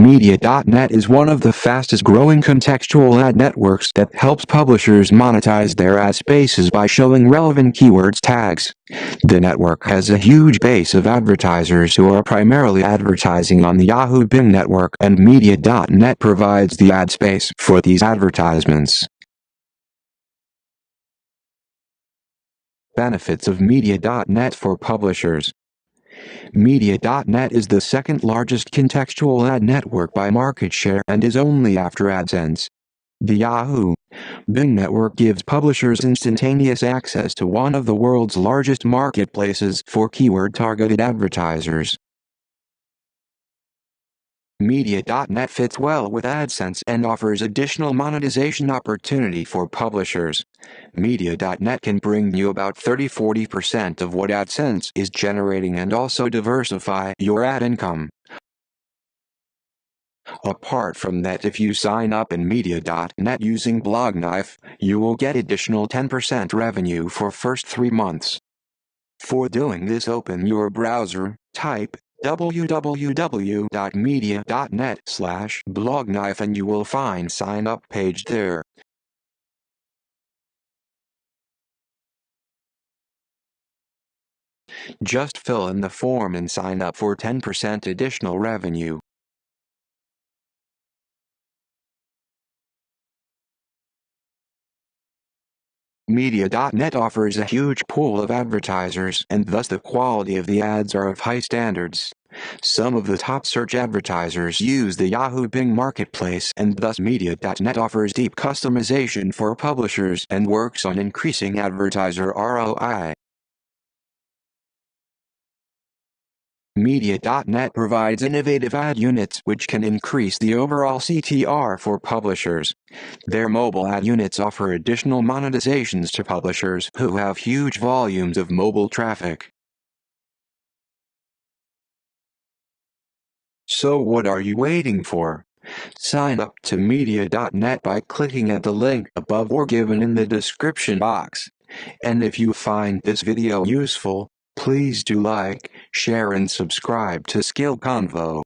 Media.net is one of the fastest growing contextual ad networks that helps publishers monetize their ad spaces by showing relevant keywords tags. The network has a huge base of advertisers who are primarily advertising on the Yahoo Bing network, and Media.net provides the ad space for these advertisements. Benefits of Media.net for publishers. Media.net is the second largest contextual ad network by market share and is only after AdSense. The Yahoo Bing network gives publishers instantaneous access to one of the world's largest marketplaces for keyword-targeted advertisers. Media.net fits well with AdSense and offers additional monetization opportunity for publishers. Media.net can bring you about 30–40% of what AdSense is generating and also diversify your ad income. Apart from that, if you sign up in Media.net using BlogKnife, you will get additional 10% revenue for first 3 months. For doing this, open your browser, type www.media.net/blogknife and you will find sign up page there. Just fill in the form and sign up for 10% additional revenue. Media.net offers a huge pool of advertisers, and thus the quality of the ads are of high standards. Some of the top search advertisers use the Yahoo Bing marketplace, and thus Media.net offers deep customization for publishers and works on increasing advertiser ROI. Media.net provides innovative ad units which can increase the overall CTR for publishers. Their mobile ad units offer additional monetizations to publishers who have huge volumes of mobile traffic. So what are you waiting for? Sign up to Media.net by clicking at the link above or given in the description box. And if you find this video useful, please do like, share and subscribe to Convo.